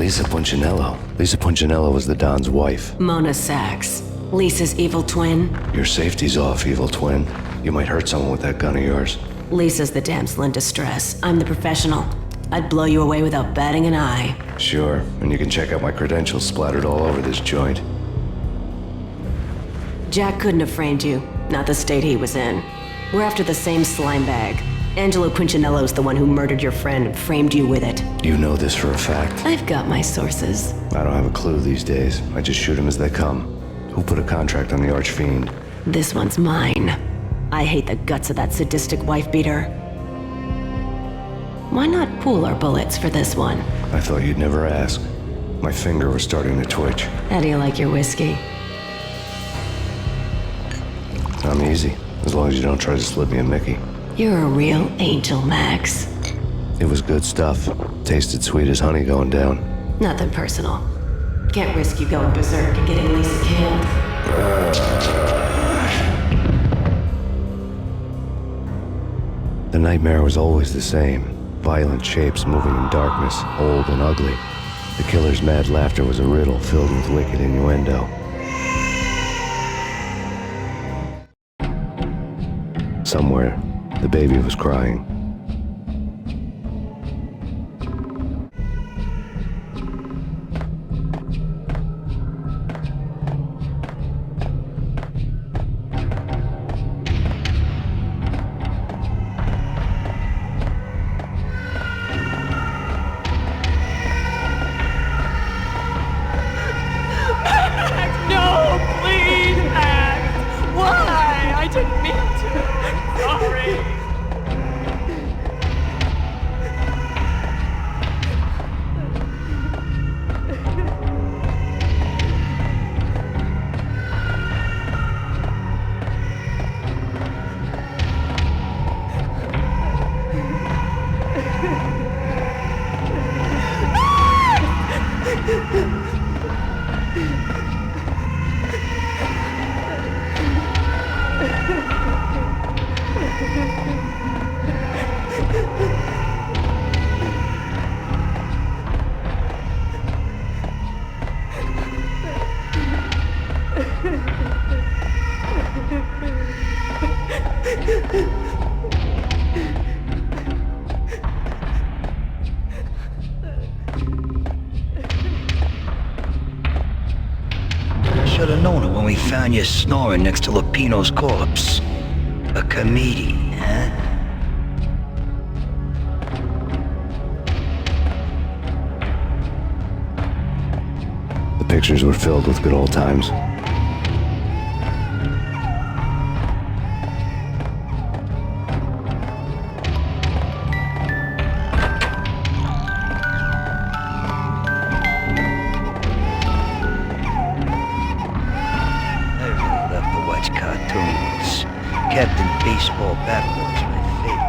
Lisa Punchinello. Lisa Punchinello was the Don's wife. Mona Sachs. Lisa's evil twin. Your safety's off, evil twin. You might hurt someone with that gun of yours. Lisa's the damsel in distress. I'm the professional. I'd blow you away without batting an eye. Sure, and you can check out my credentials splattered all over this joint. Jack couldn't have framed you. Not the state he was in. We're after the same slime bag. Angelo Punchinello's the one who murdered your friend and framed you with it. You know this for a fact? I've got my sources. I don't have a clue these days. I just shoot them as they come. Who put a contract on the Archfiend? This one's mine. I hate the guts of that sadistic wife-beater. Why not pool our bullets for this one? I thought you'd never ask. My finger was starting to twitch. How do you like your whiskey? I'm easy, as long as you don't try to slip me a Mickey. You're a real angel, Max. It was good stuff. Tasted sweet as honey going down. Nothing personal. Can't risk you going berserk and getting Lisa killed. The nightmare was always the same. Violent shapes moving in darkness, old and ugly. The killer's mad laughter was a riddle filled with wicked innuendo. Somewhere, the baby was crying. No, please, Max! Why? I didn't mean to. I'm sorry. Should have known it when we found you snoring next to Lupino's corpse. A comedian, huh? The pictures were filled with good old times. I really love to watch cartoons. Captain Baseball Battleboard's my favorite.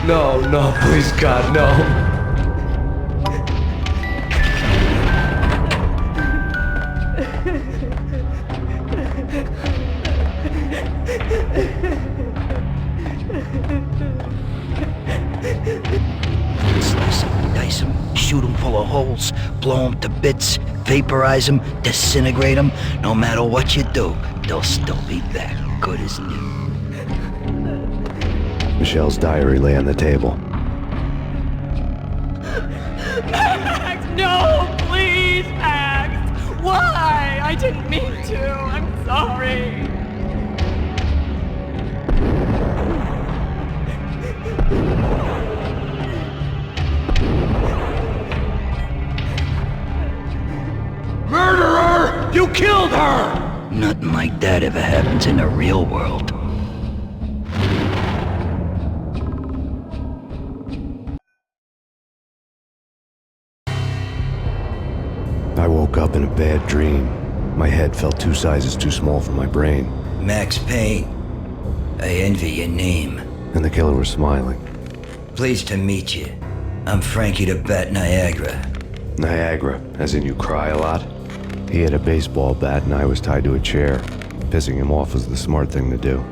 No, no, please, God, no. Slice him, dice him, shoot him full of holes, blow him to bits, vaporize him, disintegrate him. No matter what you do, they'll still be that good as new. Michelle's diary lay on the table. Max, no, please, Max. Why? I didn't mean to. I'm sorry. Murderer! You killed her! Nothing like that ever happens in the real world. I woke up in a bad dream. My head felt 2 sizes too small for my brain, Max Payne. I envy your name. and the killer was smiling. Pleased to meet you. I'm Frankie the Bat Niagara. Niagara, as in you cry a lot? He had a baseball bat and I was tied to a chair. Pissing him off was the smart thing to do.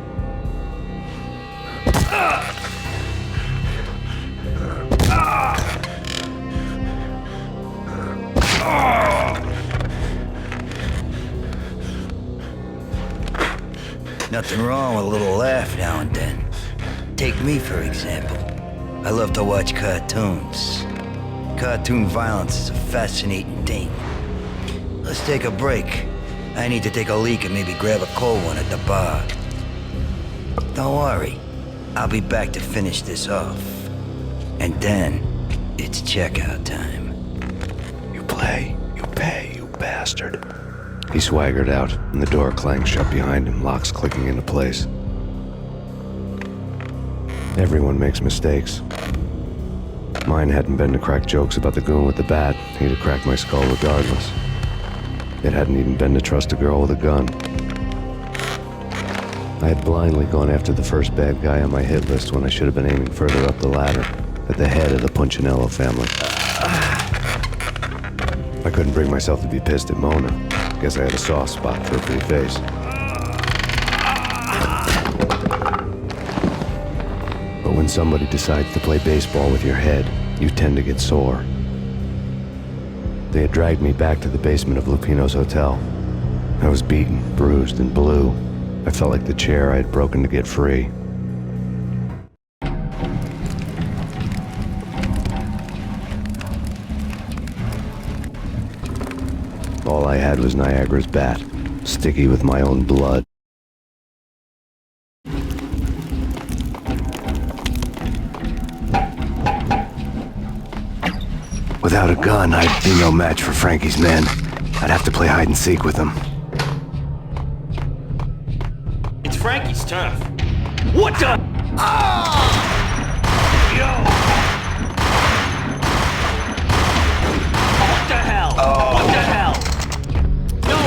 Nothing wrong with a little laugh now and then. Take me, for example. I love to watch cartoons. Cartoon violence is a fascinating thing. Let's take a break. I need to take a leak and maybe grab a cold one at the bar. Don't worry. I'll be back to finish this off. And then, it's checkout time. You play, you pay, you bastard. He swaggered out, and the door clanged shut behind him, locks clicking into place. Everyone makes mistakes. Mine hadn't been to crack jokes about the goon with the bat. He'd have cracked my skull regardless. It hadn't even been to trust a girl with a gun. I had blindly gone after the first bad guy on my hit list when I should have been aiming further up the ladder, at the head of the Punchinello family. I couldn't bring myself to be pissed at Mona. Guess I had a soft spot for a pretty face. But when somebody decides to play baseball with your head, you tend to get sore. They had dragged me back to the basement of Lupino's hotel. I was beaten, bruised, and blue. I felt like the chair I had broken to get free. All I had was Niagara's bat, sticky with my own blood. Without a gun, I'd be no match for Frankie's men. I'd have to play hide and seek with them. It's Frankie's turf. What the? Yo! What the hell? What the hell? No!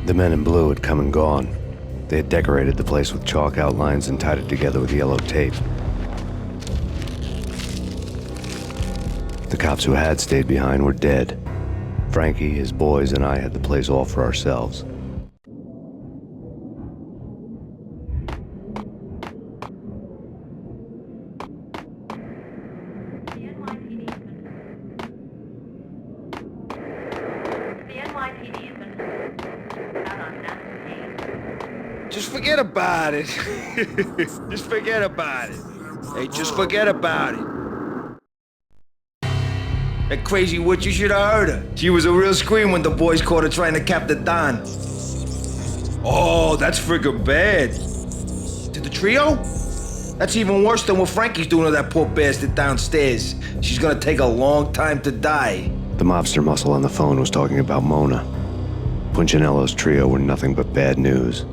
The men in blue had come and gone. They had decorated the place with chalk outlines and tied it together with yellow tape. The cops who had stayed behind were dead. Frankie, his boys, and I had the place all for ourselves. Just forget about it. Just forget about it. Hey, just forget about it. That crazy witch, you should have heard her. She was a real scream when the boys caught her trying to cap the Don. Oh, that's friggin' bad. To the trio? That's even worse than what Frankie's doing to that poor bastard downstairs. She's gonna take a long time to die. The mobster muscle on the phone was talking about Mona. Punchinello's trio were nothing but bad news.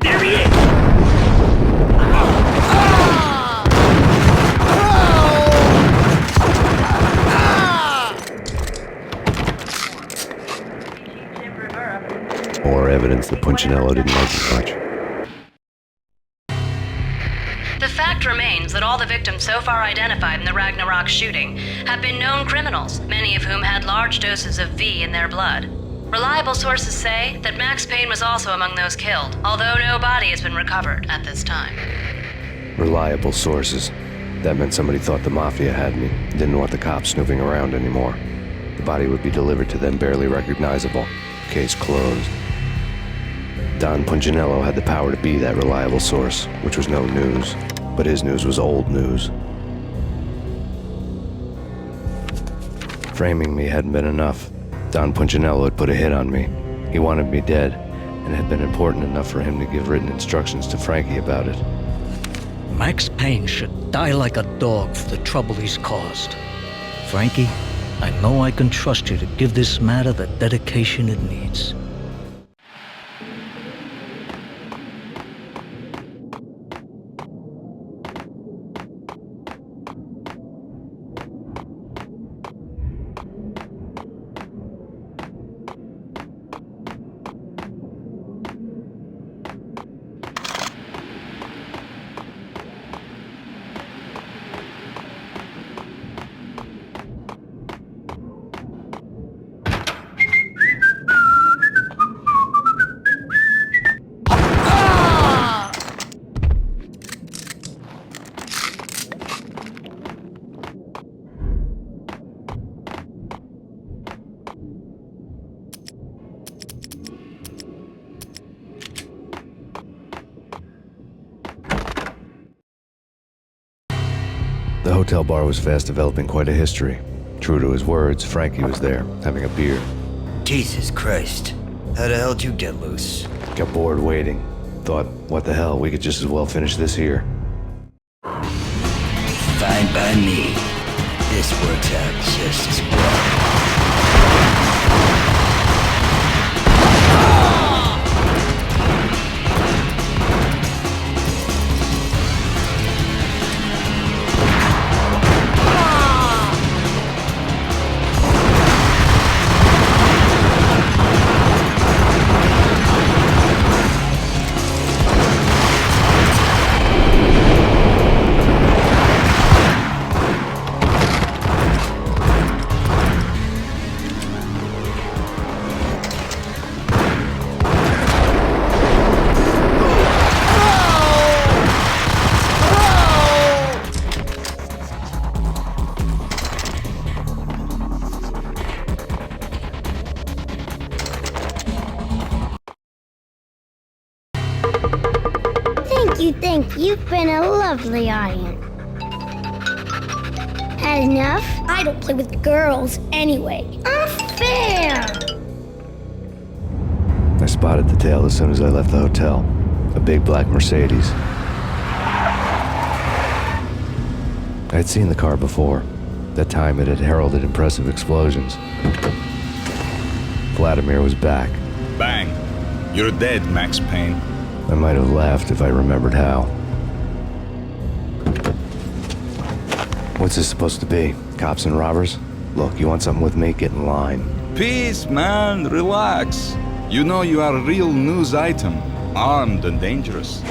There he is! More evidence that Punchinello didn't like it much. The fact remains that all the victims so far identified in the Ragnarok shooting have been known criminals, many of whom had large doses of V in their blood. Reliable sources say that Max Payne was also among those killed, although no body has been recovered at this time. Reliable sources. That meant somebody thought the Mafia had me, didn't want the cops snooping around anymore. The body would be delivered to them barely recognizable. Case closed. Don Punchinello had the power to be that reliable source, which was no news. But his news was old news. Framing me hadn't been enough. Don Punchinello had put a hit on me. He wanted me dead, and it had been important enough for him to give written instructions to Frankie about it. Max Payne should die like a dog for the trouble he's caused. Frankie, I know I can trust you to give this matter the dedication it needs. The hotel bar was fast developing quite a history. True to his words, Frankie was there, having a beer. Jesus Christ. How the hell did you get loose? Got bored waiting. Thought, what the hell, we could just as well finish this here. Fine by me. This works out just as well. Thank you. You've been a lovely audience. Had enough? I don't play with girls anyway. Unfair! I spotted the tail as soon as I left the hotel. A big black Mercedes. I had seen the car before. That time it had heralded impressive explosions. Vladimir was back. Bang. You're dead, Max Payne. I might have laughed if I remembered how. What's this supposed to be? Cops and robbers? Look, you want something with me? Get in line. Peace, man. Relax. You know you are a real news item, armed and dangerous.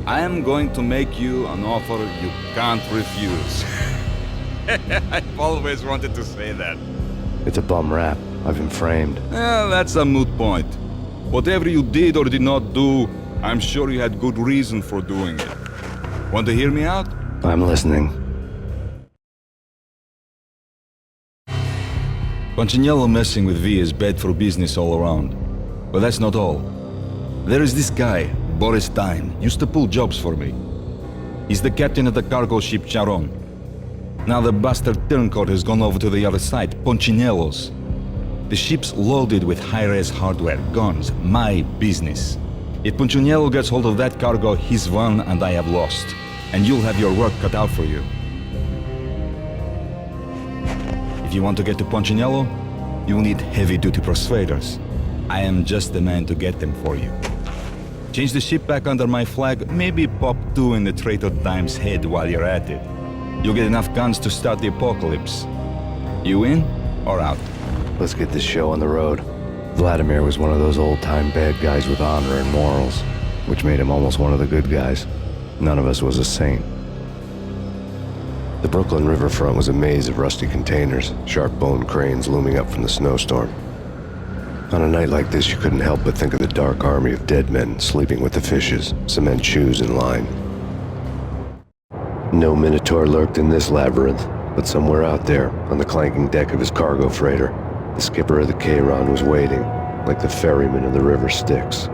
I am going to make you an offer you can't refuse. I've always wanted to say that. It's a bum rap. I've been framed. That's a moot point. Whatever you did or did not do, I'm sure you had good reason for doing it. Want to hear me out? I'm listening. Punchinello messing with V is bad for business all around. But that's not all. There is this guy, Boris Stein, used to pull jobs for me. He's the captain of the cargo ship Charon. Now the bastard turncoat has gone over to the other side, Punchinello's. The ship's loaded with high-res hardware, guns, my business. If Punchinello gets hold of that cargo, he's won and I have lost. And you'll have your work cut out for you. If you want to get to Punchinello, you'll need heavy-duty persuaders. I am just the man to get them for you. Change the ship back under my flag, maybe pop 2 in the traitor Dime's head while you're at it. You'll get enough guns to start the apocalypse. You in or out? Let's get this show on the road. Vladimir was one of those old-time bad guys with honor and morals, which made him almost one of the good guys. None of us was a saint. The Brooklyn riverfront was a maze of rusty containers, sharp-boned cranes looming up from the snowstorm. On a night like this, you couldn't help but think of the dark army of dead men sleeping with the fishes, cement shoes in line. No Minotaur lurked in this labyrinth, but somewhere out there, on the clanking deck of his cargo freighter, the skipper of the Chiron was waiting, like the ferryman of the river Styx.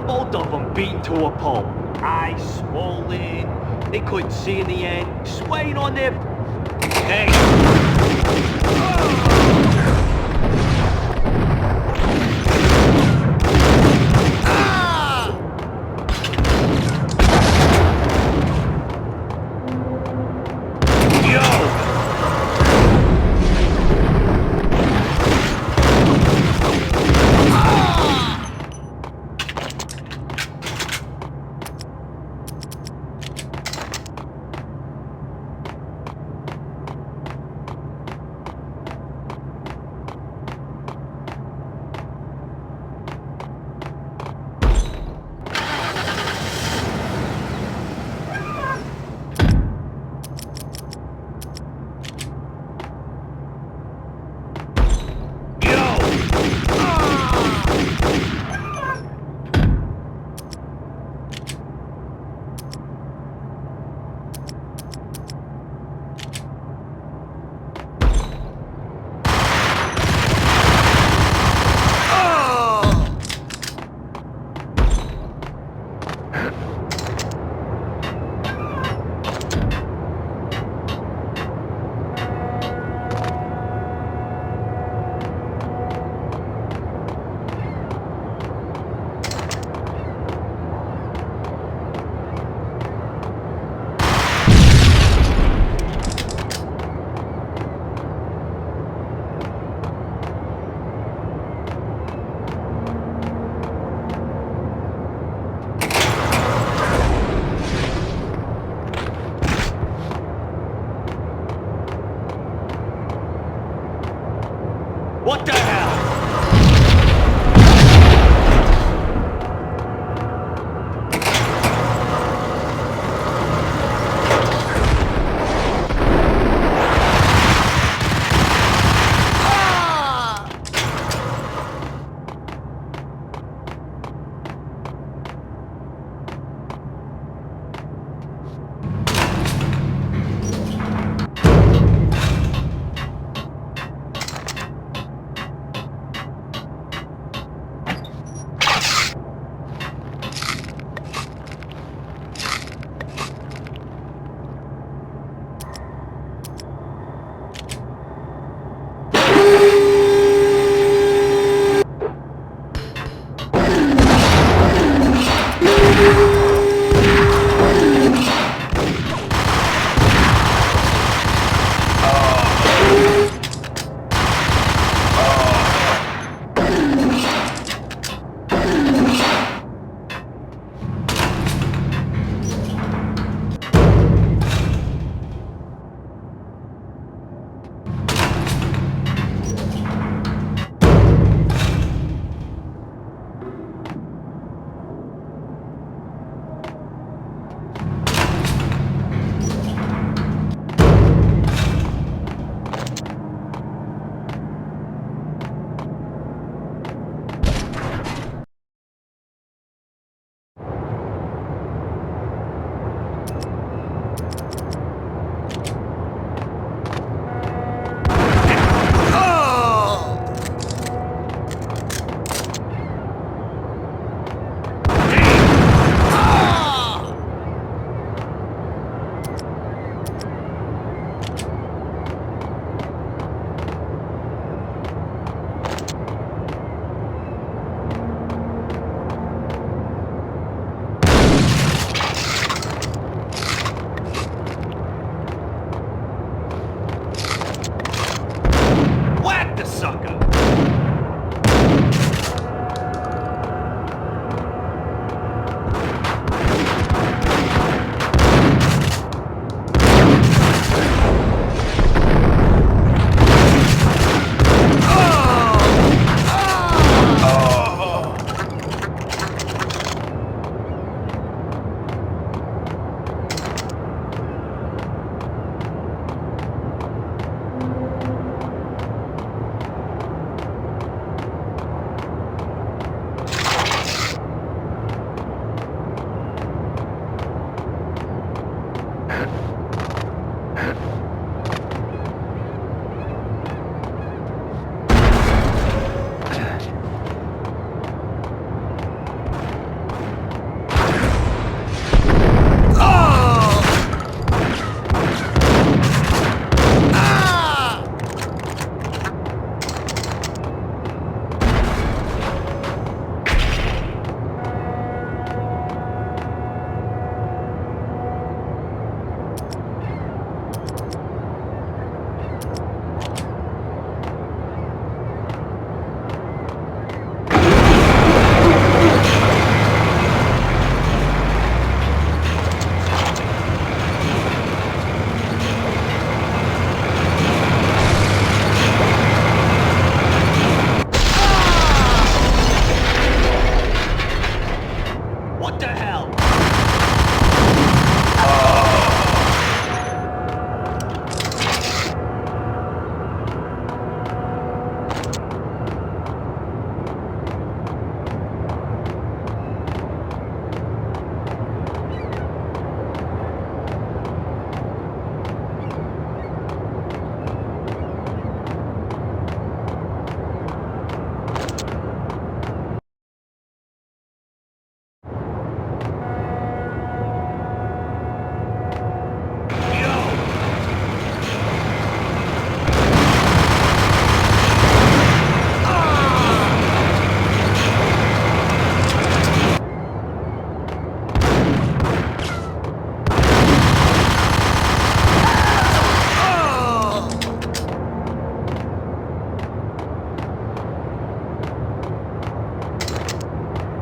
Both of them beaten to a pulp. Eyes swollen. They couldn't see in the end. Swaying on their... Hey!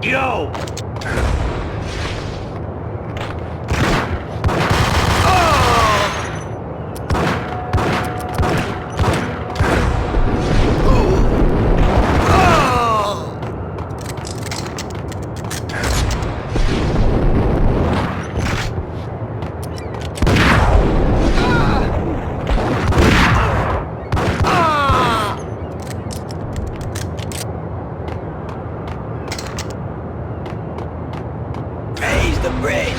Yo! Raise the bridge.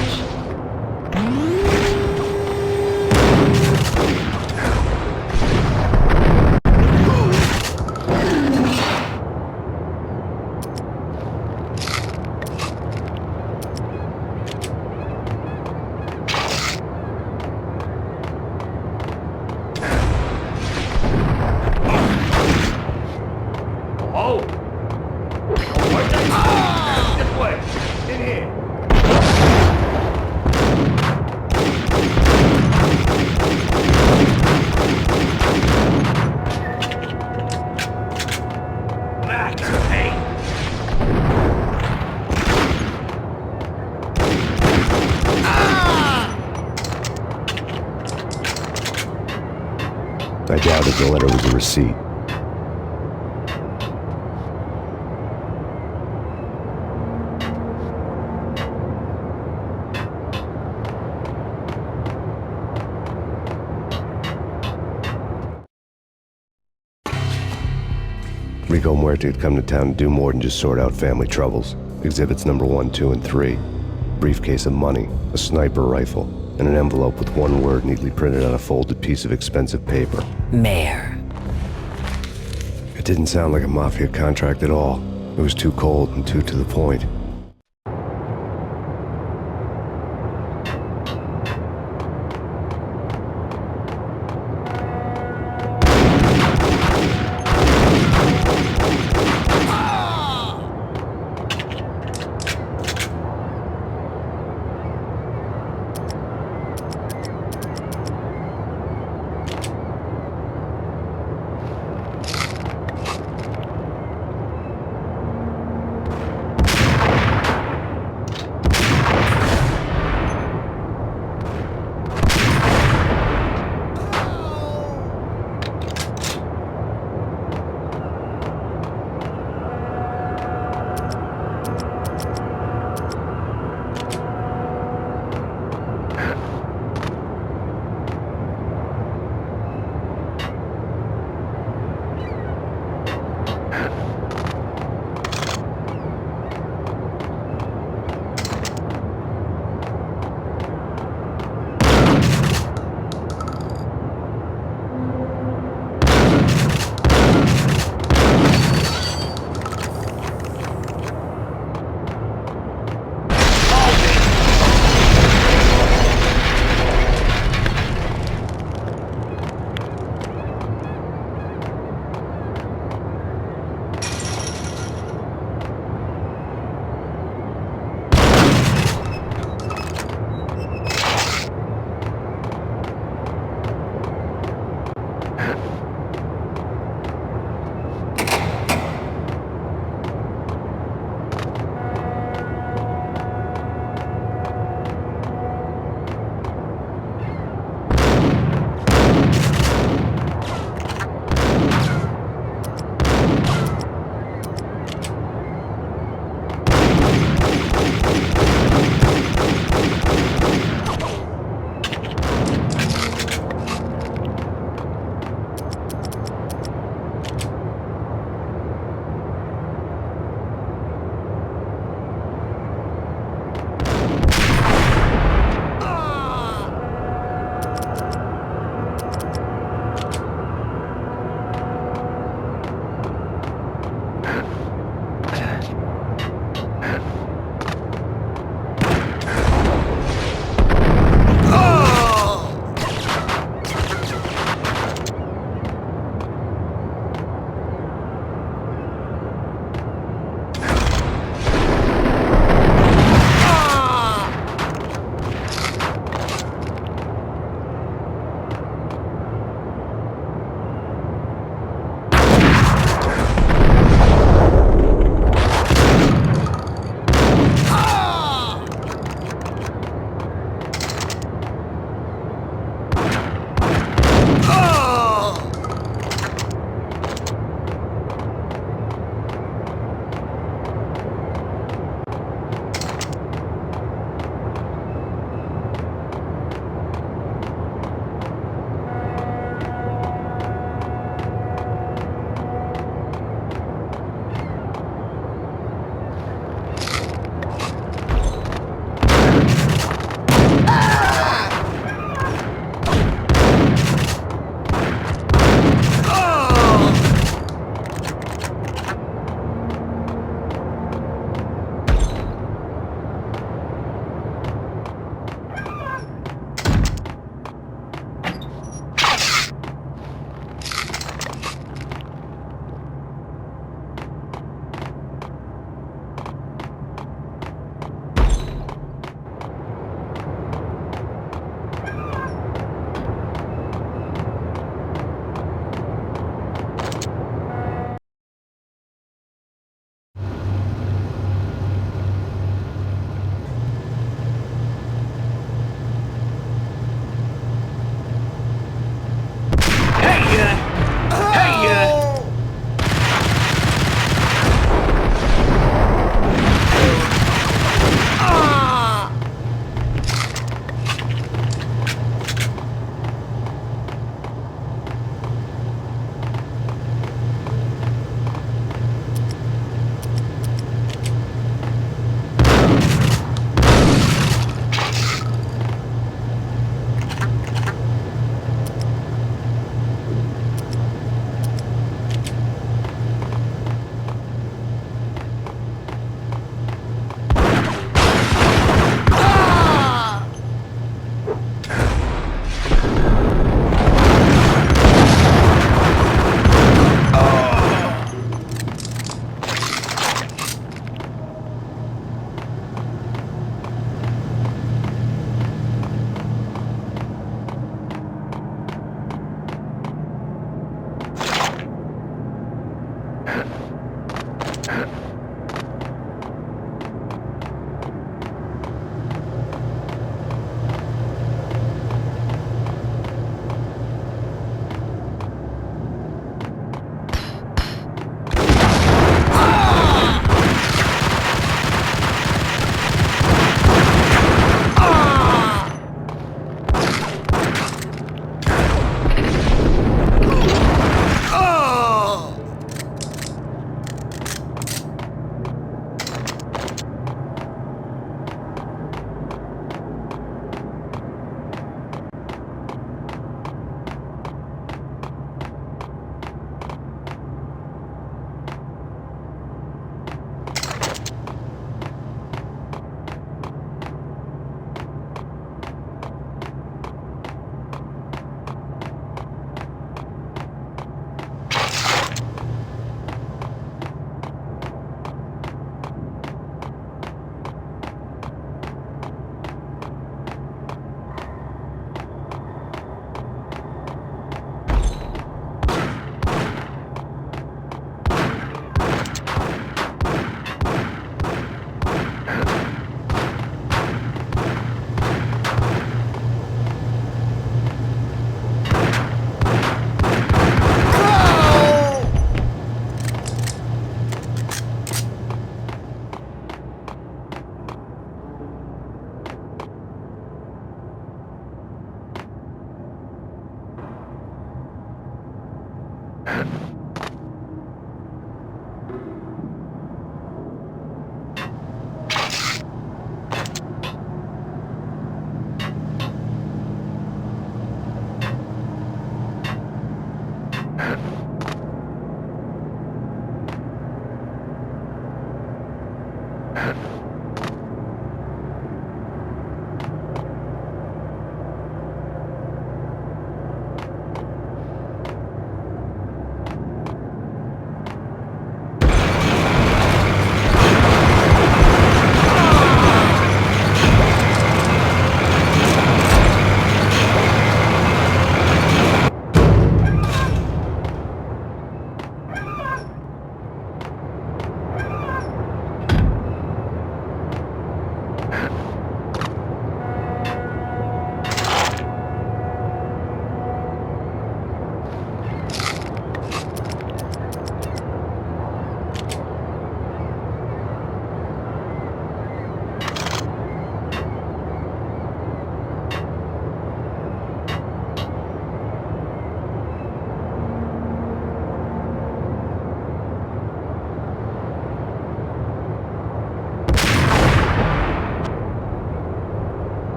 Oh! This way! In here! I doubted the letter was a receipt. Rico Muerte had come to town to do more than just sort out family troubles. Exhibits number 1, 2, and 3. Briefcase of money, a sniper rifle, and an envelope with one word neatly printed on a folded piece of expensive paper. Mayor. It didn't sound like a mafia contract at all. It was too cold and too to the point.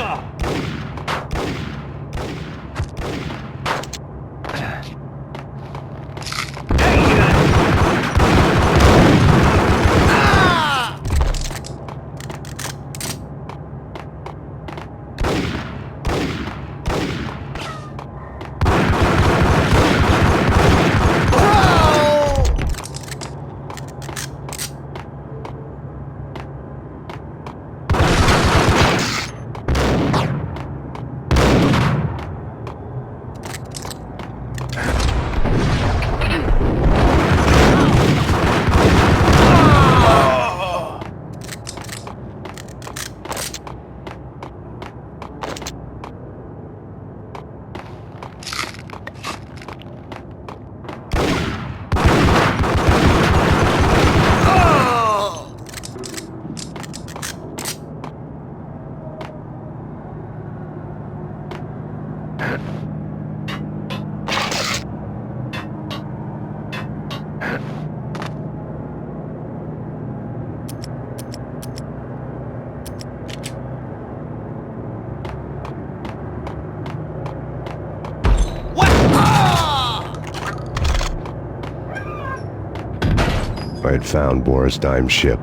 the? I had found Boris Dime's ship.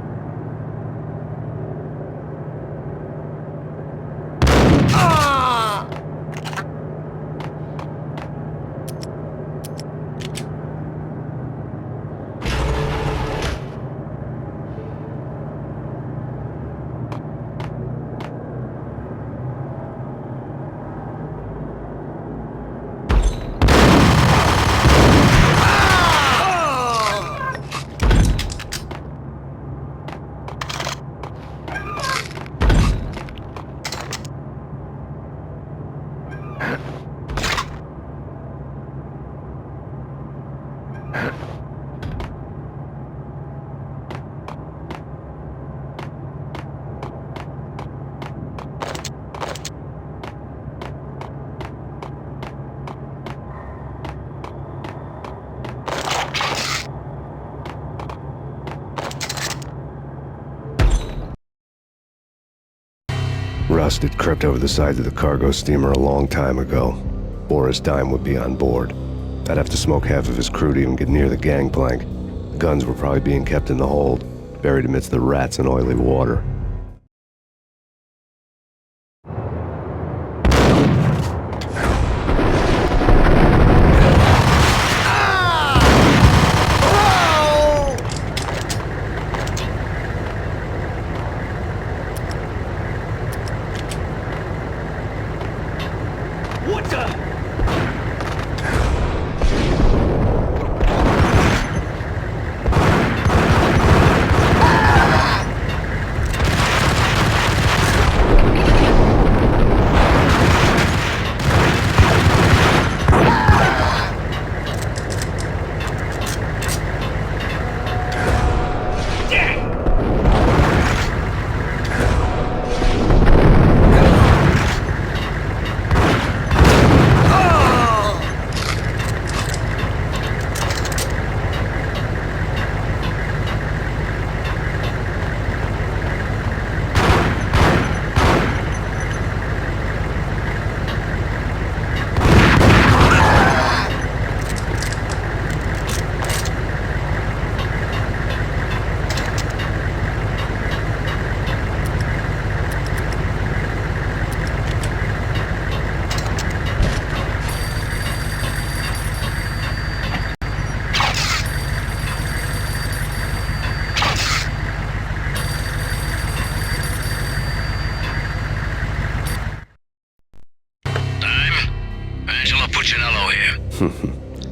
Rust had crept over the sides of the cargo steamer a long time ago. Boris Dime would be on board. I'd have to smoke half of his crew to even get near the gangplank. The guns were probably being kept in the hold, buried amidst the rats and oily water. What the?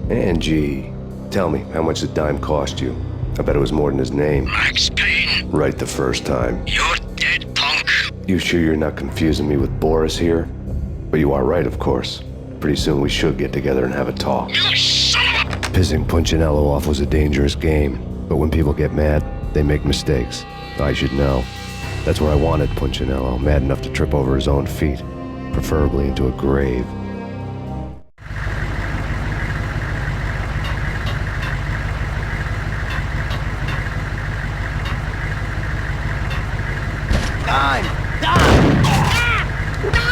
Angie, tell me, how much did Dime cost you? I bet it was more than his name. Max Payne. Right the first time. You're dead, punk. You sure you're not confusing me with Boris here? But you are right, of course. Pretty soon we should get together and have a talk. You son of a... Pissing Punchinello off was a dangerous game, but when people get mad, they make mistakes. I should know. That's where I wanted Punchinello, mad enough to trip over his own feet, preferably into a grave. Dime! Dime!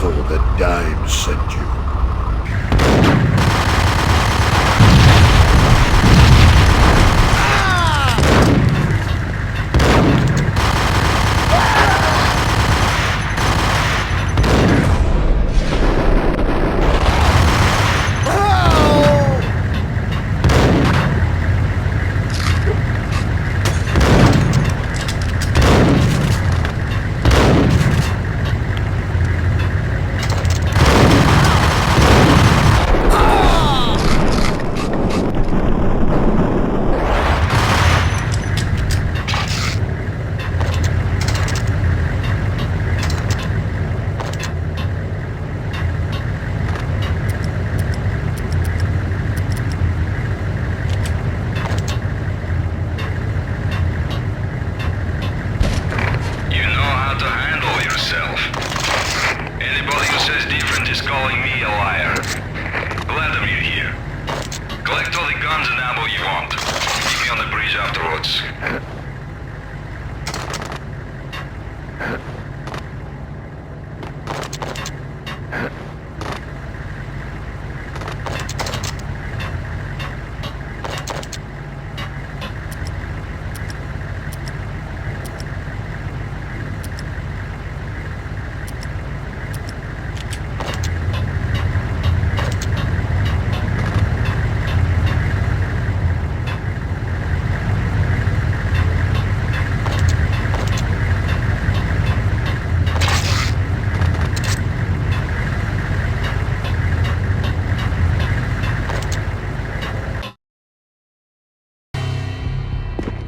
devil that Dime sent you.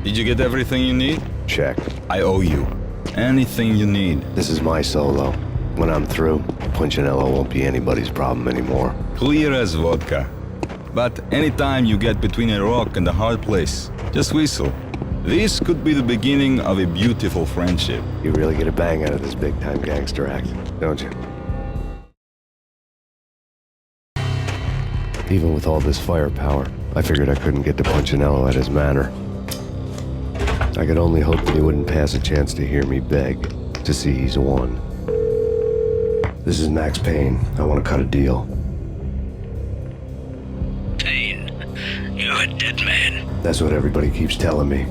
Did you get everything you need? Check. I owe you. Anything you need. This is my solo. When I'm through, Punchinello won't be anybody's problem anymore. Clear as vodka. But anytime you get between a rock and a hard place, just whistle. This could be the beginning of a beautiful friendship. You really get a bang out of this big-time gangster act, don't you? Even with all this firepower, I figured I couldn't get to Punchinello at his manor. I could only hope that he wouldn't pass a chance to hear me beg, to see he's won. This is Max Payne. I want to cut a deal. Payne, you're a dead man. That's what everybody keeps telling me.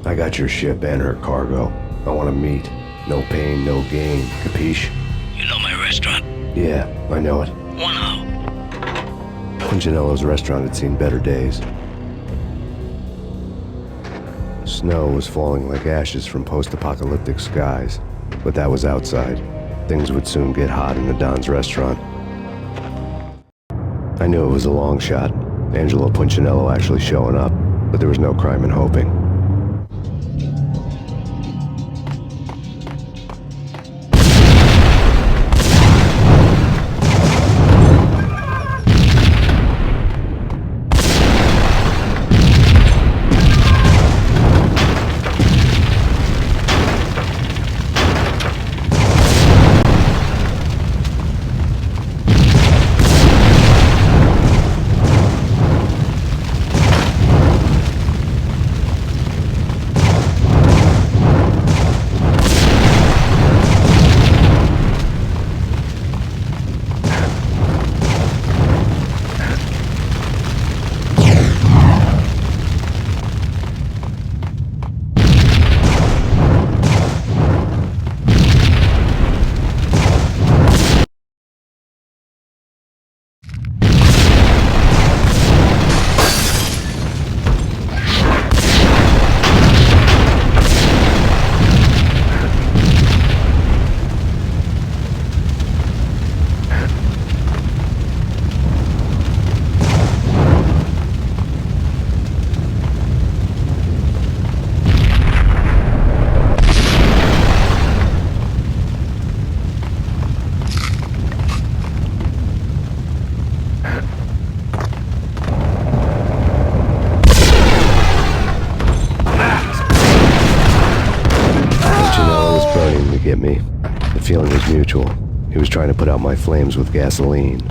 I got your ship and her cargo. I want to meet. No pain, no gain. Capiche? You know my restaurant? Yeah, I know it. Wow. Punchinello's restaurant had seen better days. Snow was falling like ashes from post-apocalyptic skies, but that was outside. Things would soon get hot in the Don's restaurant. I knew it was a long shot, Angelo Punchinello actually showing up, but there was no crime in hoping. Get me. The feeling was mutual. He was trying to put out my flames with gasoline.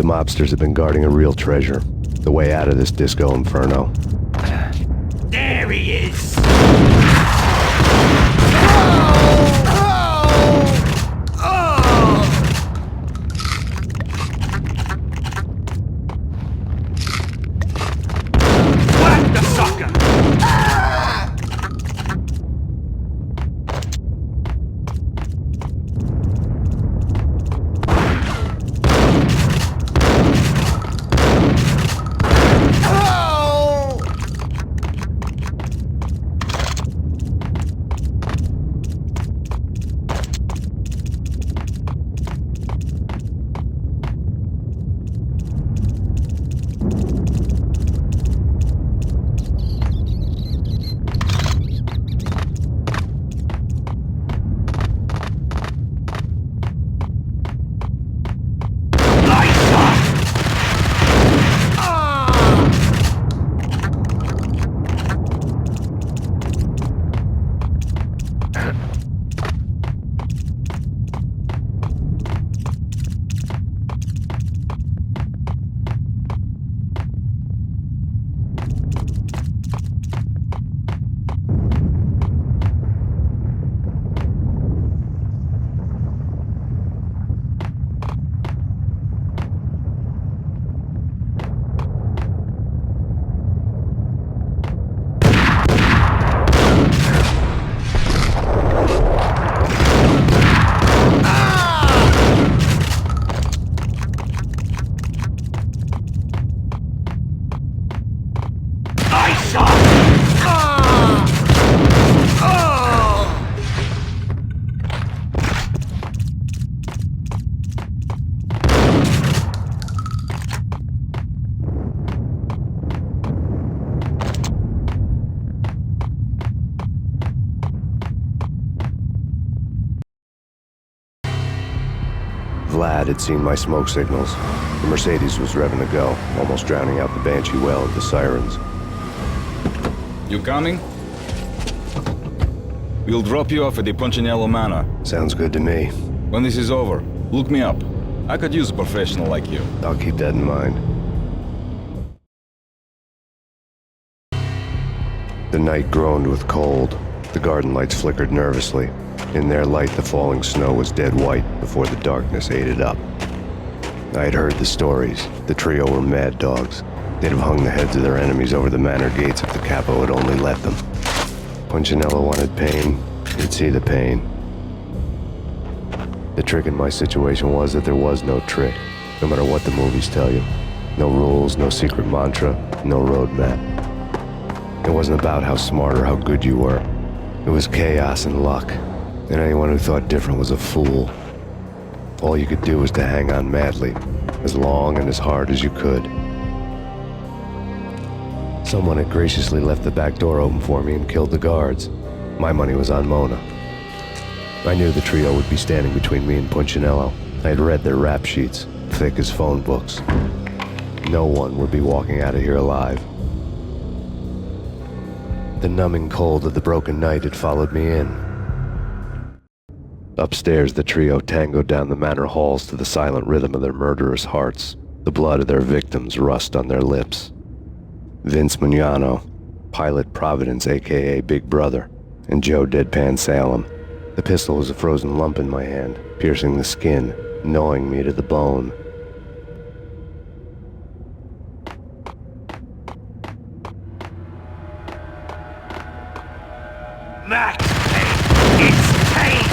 mobsters have been guarding a real treasure. The way out of this disco inferno. There he is! Whack the sucker! Vlad had seen my smoke signals. The Mercedes was revving to go, almost drowning out the Banshee well of the sirens. You coming? We'll drop you off at the Punchinello Manor. Sounds good to me. When this is over, look me up. I could use a professional like you. I'll keep that in mind. The night groaned with cold. The garden lights flickered nervously. In their light, the falling snow was dead white before the darkness ate it up. I had heard the stories. The trio were mad dogs. They'd have hung the heads of their enemies over the manor gates if the capo had only let them. Punchinello wanted Payne. He'd see the pain. The trick in my situation was that there was no trick, no matter what the movies tell you. No rules, no secret mantra, no roadmap. It wasn't about how smart or how good you were. It was chaos and luck, and anyone who thought different was a fool. All you could do was to hang on madly, as long and as hard as you could. Someone had graciously left the back door open for me and killed the guards. My money was on Mona. I knew the trio would be standing between me and Punchinello. I had read their rap sheets, thick as phone books. No one would be walking out of here alive. The numbing cold of the broken night had followed me in. Upstairs, the trio tangoed down the manor halls to the silent rhythm of their murderous hearts, the blood of their victims rust on their lips. Vince Mugnano, Pilot Providence, a.k.a. Big Brother, and Joe Deadpan Salem. The pistol was a frozen lump in my hand, piercing the skin, gnawing me to the bone. Max Payne! It's Payne!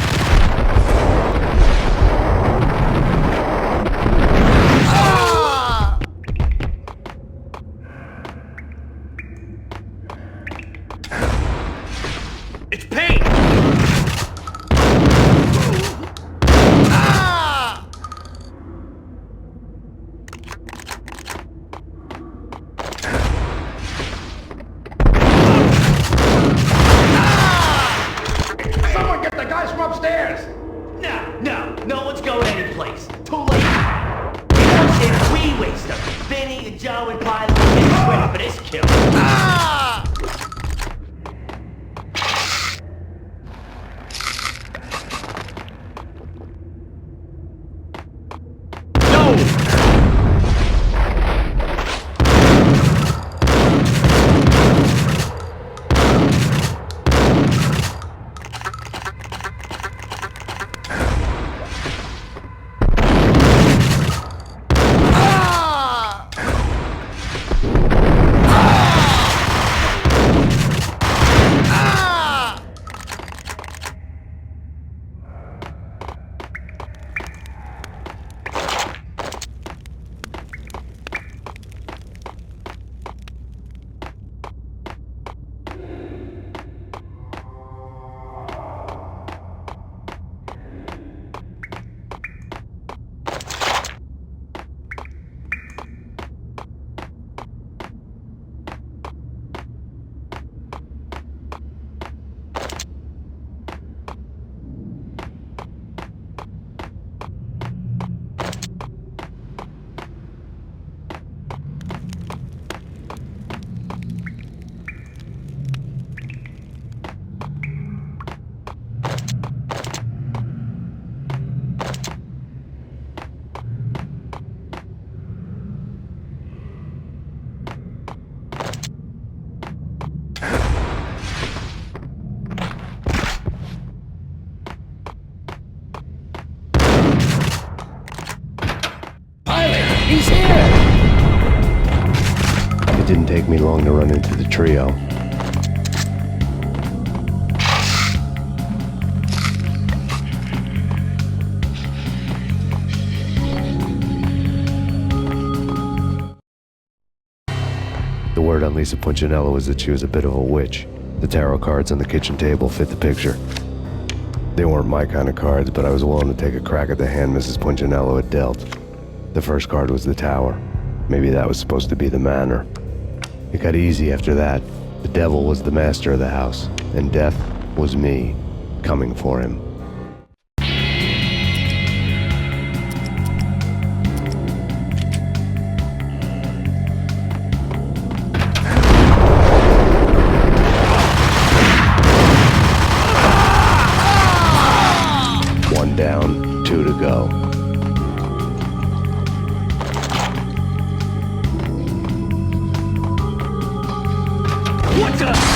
It's Payne! didn't take me long to run into the trio. The word on Lisa Punchinello was that she was a bit of a witch. The tarot cards on the kitchen table fit the picture. They weren't my kind of cards, but I was willing to take a crack at the hand Mrs. Punchinello had dealt. The first card was the Tower. Maybe that was supposed to be the manor. It got easy after that. The devil was the master of the house, and death was me, coming for him. One down, 2 to go. What the?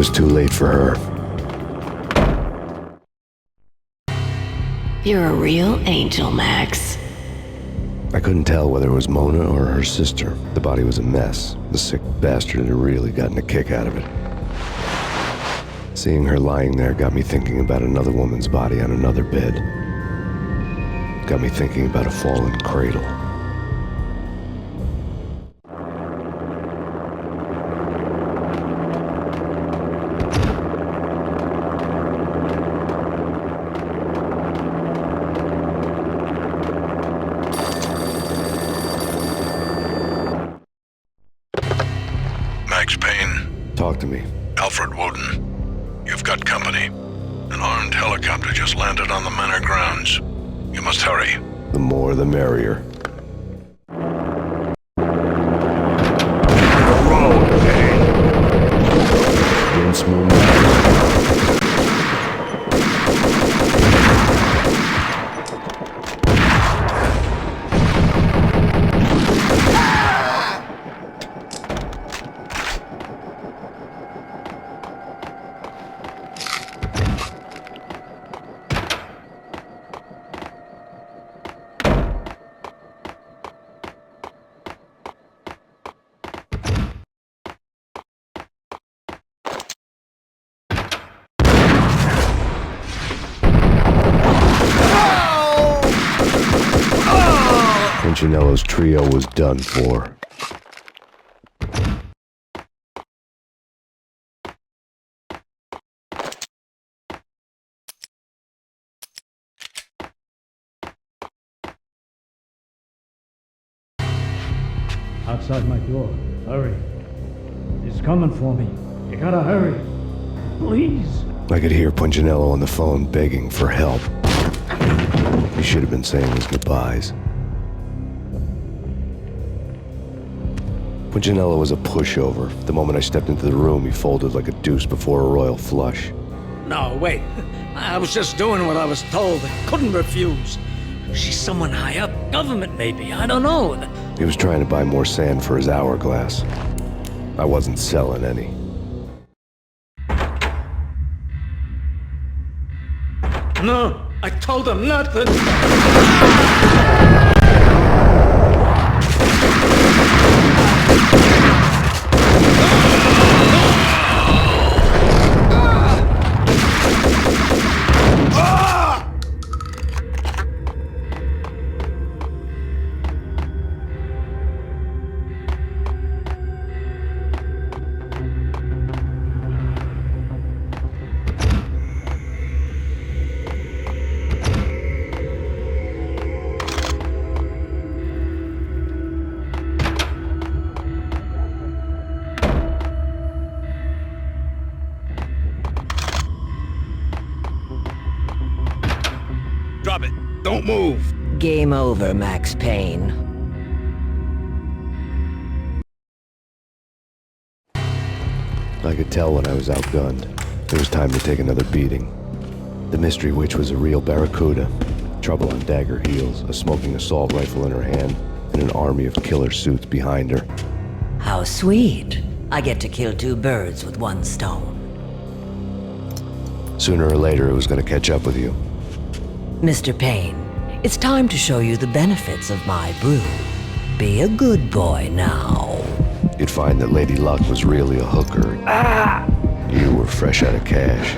was too late for her. You're a real angel, Max. I couldn't tell whether it was Mona or her sister. The body was a mess. The sick bastard had really gotten a kick out of it. Seeing her lying there got me thinking about another woman's body on another bed. Got me thinking about a fallen cradle. Max Payne. Talk to me. Alfred Woden. You've got company. An armed helicopter just landed on the manor grounds. You must hurry. The more the merrier. Vince Punchinello's trio was done for. Outside my door. Hurry. He's coming for me. You gotta hurry. Please. I could hear Punchinello on the phone begging for help. He should have been saying his goodbyes. Punchinello was a pushover. The moment I stepped into the room, he folded like a deuce before a royal flush. No, wait. I was just doing what I was told. I couldn't refuse. She's someone high up. Government, maybe. I don't know. He was trying to buy more sand for his hourglass. I wasn't selling any. No, I told him not to. Drop it. Don't move. Game over, Max Payne. I could tell when I was outgunned. It was time to take another beating. The mystery witch was a real barracuda. Trouble on dagger heels, a smoking assault rifle in her hand, and an army of killer suits behind her. How sweet. I get to kill two birds with one stone. Sooner or later, it was going to catch up with you. Mr. Payne, it's time to show you the benefits of my brew. Be a good boy now. You'd find that Lady Luck was really a hooker. You were fresh out of cash.